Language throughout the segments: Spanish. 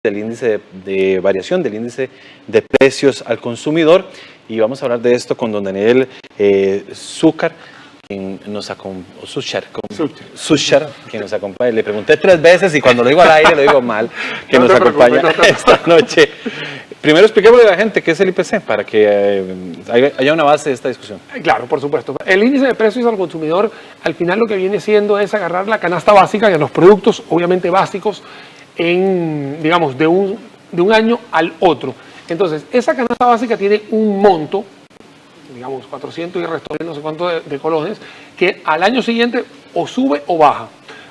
del índice de variación, del índice de precios al consumidor, y vamos a hablar de esto con don Daniel Zúcar, quien nos acompaña, quien nos acompaña. Le pregunté 3 veces y cuando lo digo al aire lo digo mal, que nos acompaña esta noche. Primero expliquémosle a la gente qué es el IPC para que haya una base de esta discusión. Claro, por supuesto. El índice de precios al consumidor, al final lo que viene siendo es agarrar la canasta básica de los productos, obviamente básicos, digamos, de un año al otro. Entonces, esa canasta básica tiene un monto, digamos, 400 y resto de no sé cuánto de colones, que al año siguiente o sube o baja.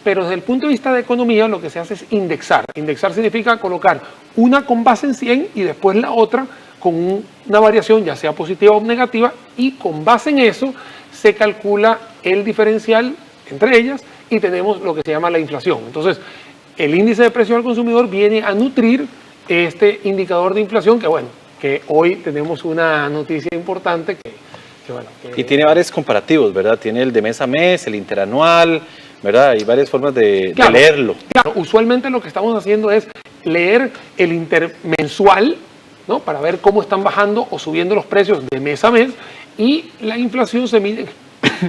Pero desde el punto de vista de economía, lo que se hace es indexar. Indexar significa colocar una con base en 100 y después la otra con una variación, ya sea positiva o negativa, y con base en eso se calcula el diferencial entre ellas y tenemos lo que se llama la inflación. Entonces, el índice de precios al consumidor viene a nutrir este indicador de inflación que, bueno, que hoy tenemos una noticia importante y tiene varios comparativos, ¿verdad? Tiene el de mes a mes, el interanual, ¿verdad? Hay varias formas de leerlo. Claro, usualmente lo que estamos haciendo es leer el intermensual, ¿no? Para ver cómo están bajando o subiendo los precios de mes a mes, y la inflación se mide,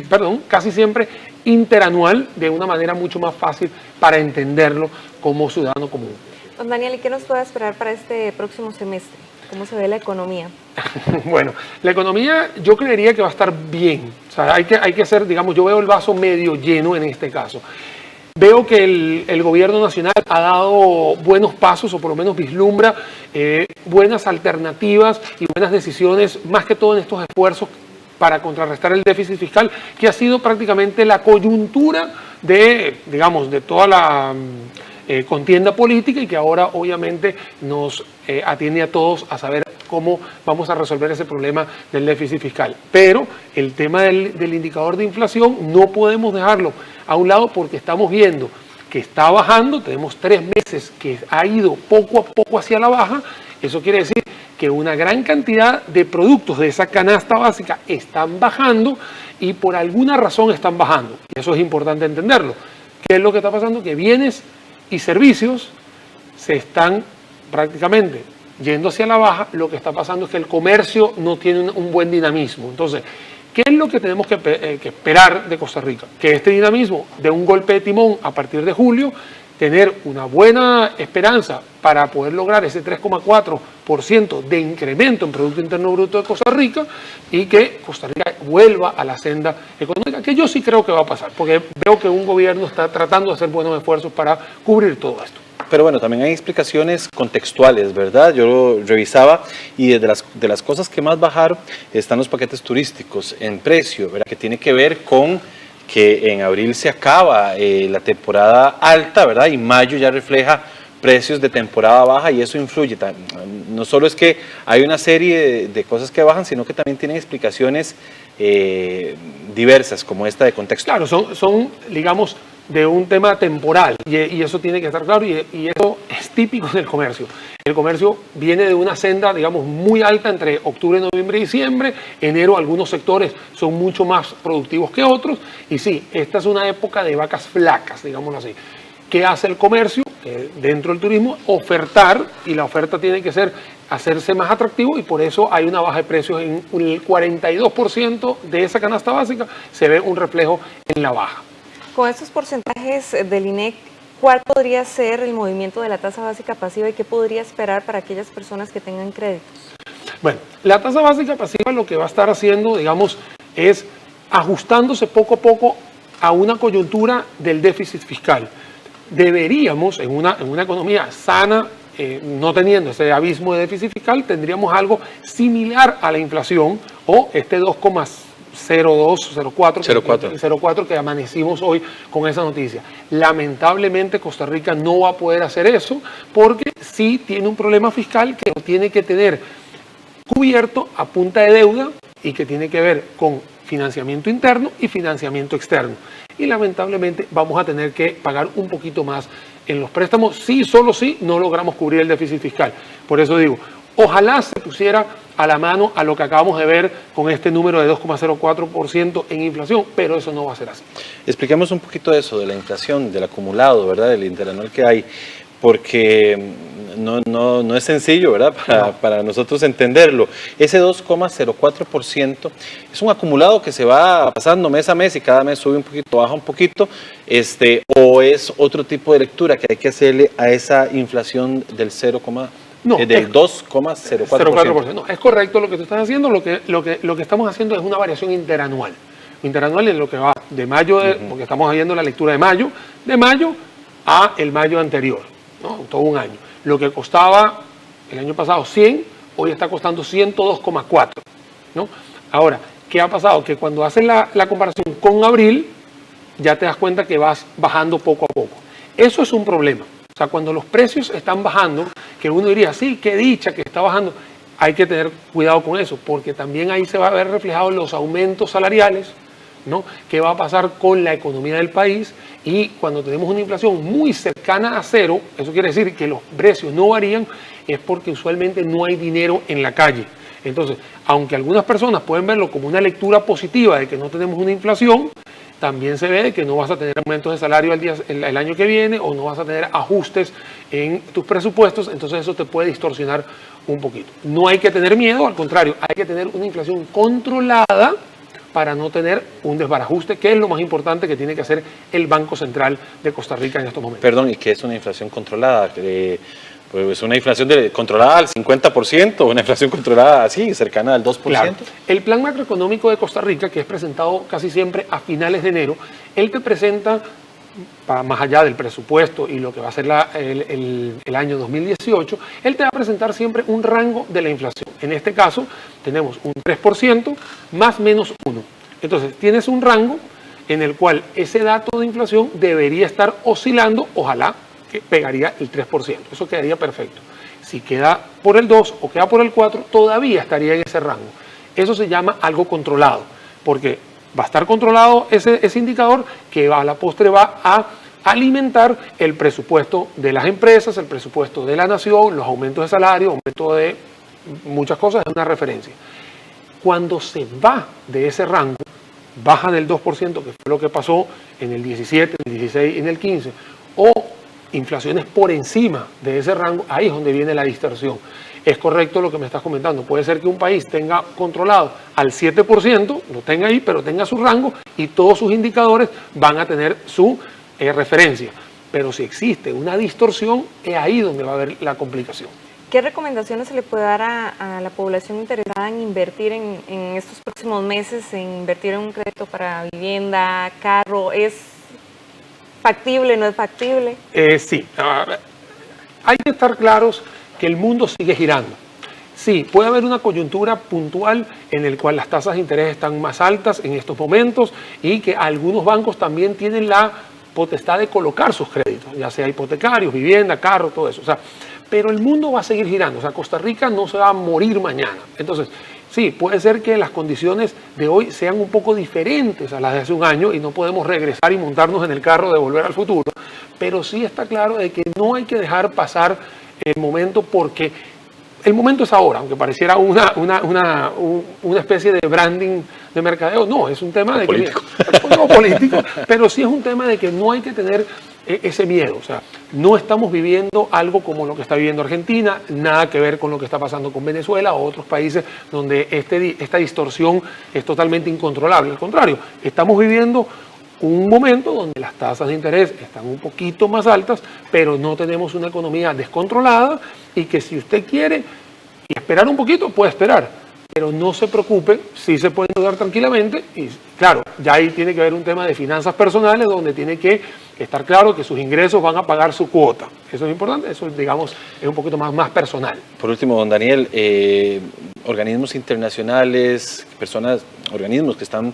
perdón, casi siempre interanual, de una manera mucho más fácil para entenderlo como ciudadano común. Don Daniel, ¿y qué nos puede esperar para este próximo semestre? ¿Cómo se ve la economía? Bueno, la economía yo creería que va a estar bien. O sea, hay que ser, digamos, yo veo el vaso medio lleno en este caso. Veo que el gobierno nacional ha dado buenos pasos, o por lo menos vislumbra buenas alternativas y buenas decisiones, más que todo en estos esfuerzos para contrarrestar el déficit fiscal, que ha sido prácticamente la coyuntura de, digamos, de toda la contienda política, y que ahora obviamente nos atiende a todos a saber cómo vamos a resolver ese problema del déficit fiscal. Pero el tema del indicador de inflación no podemos dejarlo a un lado, porque estamos viendo que está bajando. Tenemos 3 meses que ha ido poco a poco hacia la baja. Eso quiere decir que una gran cantidad de productos de esa canasta básica están bajando, y por alguna razón están bajando. Y eso es importante entenderlo. ¿Qué es lo que está pasando? Que bienes y servicios se están prácticamente yendo hacia la baja. Lo que está pasando es que el comercio no tiene un buen dinamismo. Entonces, ¿qué es lo que tenemos que esperar de Costa Rica? Que este dinamismo dé un golpe de timón a partir de julio, tener una buena esperanza para poder lograr ese 3,4% de incremento en Producto Interno Bruto de Costa Rica, y que Costa Rica vuelva a la senda económica, que yo sí creo que va a pasar, porque veo que un gobierno está tratando de hacer buenos esfuerzos para cubrir todo esto. Pero bueno, también hay explicaciones contextuales, ¿verdad? Yo lo revisaba, y de las cosas que más bajaron están los paquetes turísticos en precio, ¿verdad? Que tiene que ver con que en abril se acaba la temporada alta, ¿verdad? Y mayo ya refleja precios de temporada baja, y eso influye. No solo es que hay una serie de cosas que bajan, sino que también tienen explicaciones diversas, como esta de contexto. Claro, son digamos, de un tema temporal, y eso tiene que estar claro, y eso es típico del comercio. El comercio viene de una senda, digamos, muy alta entre octubre, noviembre y diciembre. Enero algunos sectores son mucho más productivos que otros, y sí, esta es una época de vacas flacas, digámoslo así. ¿Qué hace el comercio? Dentro del turismo, ofertar, y la oferta tiene que hacerse más atractivo, y por eso hay una baja de precios. En el 42% de esa canasta básica se ve un reflejo en la baja. Con estos porcentajes del INEC, ¿cuál podría ser el movimiento de la tasa básica pasiva y qué podría esperar para aquellas personas que tengan créditos? Bueno, la tasa básica pasiva lo que va a estar haciendo, digamos, es ajustándose poco a poco a una coyuntura del déficit fiscal. Deberíamos, en una economía sana, no teniendo ese abismo de déficit fiscal, tendríamos algo similar a la inflación, o este 0,4 que amanecimos hoy con esa noticia. Lamentablemente Costa Rica no va a poder hacer eso, porque sí tiene un problema fiscal que lo tiene que tener cubierto a punta de deuda, y que tiene que ver con financiamiento interno y financiamiento externo. Y lamentablemente vamos a tener que pagar un poquito más en los préstamos, si solo si no logramos cubrir el déficit fiscal. Por eso digo, ojalá se pusiera a la mano a lo que acabamos de ver con este número de 2,04% en inflación, pero eso no va a ser así. Expliquemos un poquito de eso, de la inflación, del acumulado, ¿verdad? Del interanual que hay, porque no es sencillo, ¿verdad? Para nosotros entenderlo. Ese 2,04% es un acumulado que se va pasando mes a mes y cada mes sube un poquito, baja un poquito, o es otro tipo de lectura que hay que hacerle a esa inflación del 2,04%. No, es correcto lo que tú estás haciendo. Lo que estamos haciendo es una variación interanual. Interanual es lo que va de mayo, porque estamos haciendo la lectura de mayo a el mayo anterior, ¿no? Todo un año. Lo que costaba el año pasado 100, hoy está costando 102,4, ¿no? Ahora, ¿qué ha pasado? Que cuando haces la comparación con abril, ya te das cuenta que vas bajando poco a poco. Eso es un problema. O sea, cuando los precios están bajando, que uno diría, sí, qué dicha que está bajando, hay que tener cuidado con eso, porque también ahí se va a ver reflejados los aumentos salariales, ¿no? ¿Qué va a pasar con la economía del país? Y cuando tenemos una inflación muy cercana a cero, eso quiere decir que los precios no varían, es porque usualmente no hay dinero en la calle. Entonces, aunque algunas personas pueden verlo como una lectura positiva de que no tenemos una inflación, también se ve que no vas a tener aumentos de salario el año que viene o no vas a tener ajustes en tus presupuestos, entonces eso te puede distorsionar un poquito. No hay que tener miedo, al contrario, hay que tener una inflación controlada para no tener un desbarajuste, que es lo más importante que tiene que hacer el Banco Central de Costa Rica en estos momentos. Perdón, ¿y qué es una inflación controlada? Pues una inflación controlada al 50%, una inflación controlada así, cercana al 2%. Claro. El plan macroeconómico de Costa Rica, que es presentado casi siempre a finales de enero, él te presenta, más allá del presupuesto y lo que va a ser el año 2018, él te va a presentar siempre un rango de la inflación. En este caso, tenemos un 3% más menos 1. Entonces, tienes un rango en el cual ese dato de inflación debería estar oscilando, ojalá, que pegaría el 3%. Eso quedaría perfecto. Si queda por el 2 o queda por el 4, todavía estaría en ese rango. Eso se llama algo controlado, porque va a estar controlado ese indicador que a la postre va a alimentar el presupuesto de las empresas, el presupuesto de la nación, los aumentos de salario, aumento de muchas cosas, es una referencia. Cuando se va de ese rango, baja del 2%, que fue lo que pasó en el 17, en el 16 y en el 15, o inflaciones por encima de ese rango, ahí es donde viene la distorsión. Es correcto lo que me estás comentando. Puede ser que un país tenga controlado al 7%, lo tenga ahí, pero tenga su rango y todos sus indicadores van a tener su referencia. Pero si existe una distorsión, es ahí donde va a haber la complicación. ¿Qué recomendaciones se le puede dar a la población interesada en invertir en estos próximos meses, en invertir en un crédito para vivienda, carro? ¿Es factible, no es factible? Sí. Hay que estar claros que el mundo sigue girando. Sí, puede haber una coyuntura puntual en el cual las tasas de interés están más altas en estos momentos y que algunos bancos también tienen la potestad de colocar sus créditos, ya sea hipotecarios, vivienda, carro, todo eso. O sea, pero el mundo va a seguir girando. O sea, Costa Rica no se va a morir mañana. Entonces, sí, puede ser que las condiciones de hoy sean un poco diferentes a las de hace un año y no podemos regresar y montarnos en el carro de Volver al Futuro, pero sí está claro de que no hay que dejar pasar el momento, porque el momento es ahora, aunque pareciera una especie de branding de mercadeo. No, es un tema de político. No político, pero sí es un tema de que no hay que tener ese miedo. O sea, no estamos viviendo algo como lo que está viviendo Argentina, nada que ver con lo que está pasando con Venezuela o otros países donde esta distorsión es totalmente incontrolable. Al contrario, estamos viviendo un momento donde las tasas de interés están un poquito más altas, pero no tenemos una economía descontrolada y que si usted quiere esperar un poquito, puede esperar, pero no se preocupe, sí se puede endeudar tranquilamente y claro, ya ahí tiene que haber un tema de finanzas personales donde tiene que estar claro que sus ingresos van a pagar su cuota. Eso es importante, eso digamos es un poquito más personal. Por último, don Daniel, organismos internacionales, organismos que están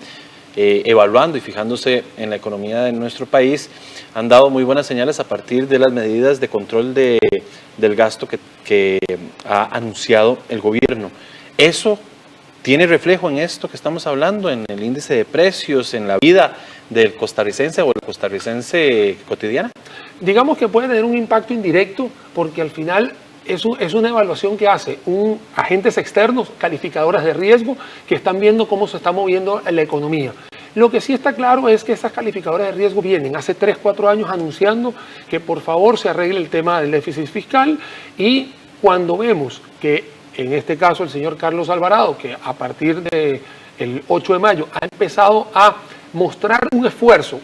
evaluando y fijándose en la economía de nuestro país, han dado muy buenas señales a partir de las medidas de control del gasto que ha anunciado el gobierno. ¿Eso tiene reflejo en esto que estamos hablando, en el índice de precios, en la vida del costarricense o el costarricense cotidiana? Digamos que puede tener un impacto indirecto porque al final es una evaluación que hace agentes externos, calificadoras de riesgo, que están viendo cómo se está moviendo la economía. Lo que sí está claro es que esas calificadoras de riesgo vienen hace 3, 4 años anunciando que por favor se arregle el tema del déficit fiscal, y cuando vemos que en este caso el señor Carlos Alvarado, que a partir del 8 de mayo ha empezado a mostrar un esfuerzo,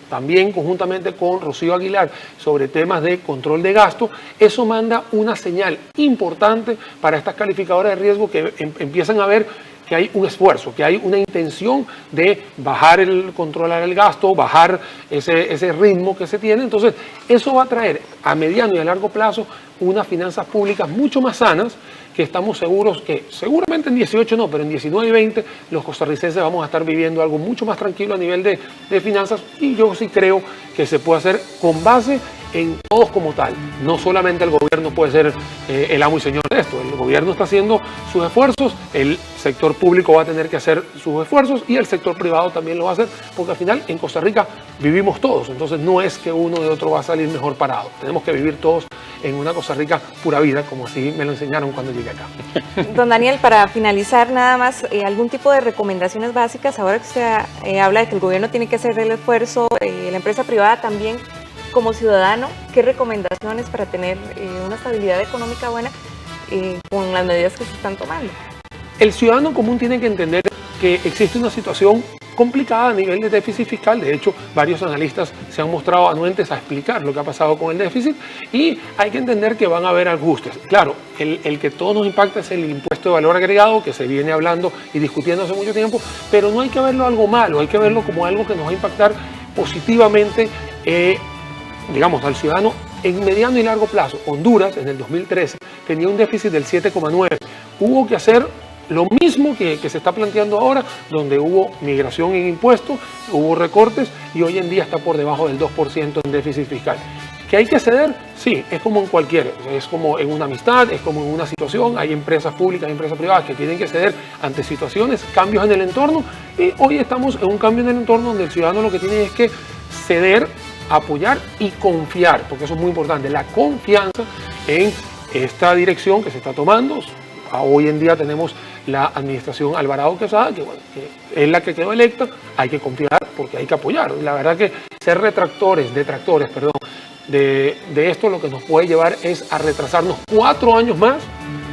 también conjuntamente con Rocío Aguilar, sobre temas de control de gasto, eso manda una señal importante para estas calificadoras de riesgo que empiezan a ver que hay un esfuerzo, que hay una intención de controlar el gasto, bajar ese ritmo que se tiene. Entonces, eso va a traer a mediano y a largo plazo unas finanzas públicas mucho más sanas, que estamos seguros que, seguramente en 18 no, pero en 19 y 20 los costarricenses vamos a estar viviendo algo mucho más tranquilo a nivel de finanzas, y yo sí creo que se puede hacer con base en todos como tal. No solamente el gobierno puede ser el amo y señor de esto, el gobierno está haciendo sus esfuerzos, el sector público va a tener que hacer sus esfuerzos y el sector privado también lo va a hacer, porque al final en Costa Rica vivimos todos, entonces no es que uno de otro va a salir mejor parado, tenemos que vivir todos en una Costa Rica pura vida, como así me lo enseñaron cuando llegué acá. Don Daniel, para finalizar nada más, algún tipo de recomendaciones básicas, ahora que usted habla de que el gobierno tiene que hacer el esfuerzo, la empresa privada también, como ciudadano, ¿qué recomendaciones para tener una estabilidad económica buena con las medidas que se están tomando? El ciudadano común tiene que entender que existe una situación complicada a nivel de déficit fiscal. De hecho, varios analistas se han mostrado anuentes a explicar lo que ha pasado con el déficit, y hay que entender que van a haber ajustes. Claro, el que todo nos impacta es el impuesto de valor agregado, que se viene hablando y discutiendo hace mucho tiempo, pero no hay que verlo algo malo, hay que verlo como algo que nos va a impactar positivamente, digamos, al ciudadano en mediano y largo plazo. Honduras en el 2013 tenía un déficit del 7,9. Hubo que hacer lo mismo que se está planteando ahora, donde hubo migración en impuestos, hubo recortes, y hoy en día está por debajo del 2% en déficit fiscal. ¿Que hay que ceder? Sí, es como en cualquiera, es como en una amistad, es como en una situación. Hay empresas públicas, hay empresas privadas que tienen que ceder ante situaciones, cambios en el entorno, y hoy estamos en un cambio en el entorno donde el ciudadano lo que tiene es que ceder, apoyar y confiar, porque eso es muy importante, la confianza en esta dirección que se está tomando. Hoy en día tenemos la administración Alvarado Quesada, que es la que quedó electa, hay que confiar porque hay que apoyar. La verdad que ser detractores, de esto lo que nos puede llevar es a retrasarnos 4 años más,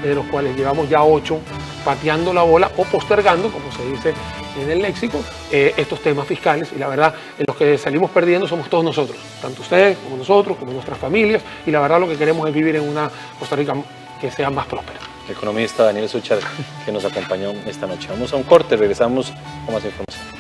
de los cuales llevamos ya 8 pateando la bola o postergando, como se dice en el léxico, estos temas fiscales, y la verdad, en los que salimos perdiendo somos todos nosotros, tanto ustedes como nosotros, como nuestras familias, y la verdad lo que queremos es vivir en una Costa Rica que sea más próspera. El economista Daniel Suchar, que nos acompañó esta noche. Vamos a un corte, regresamos con más información.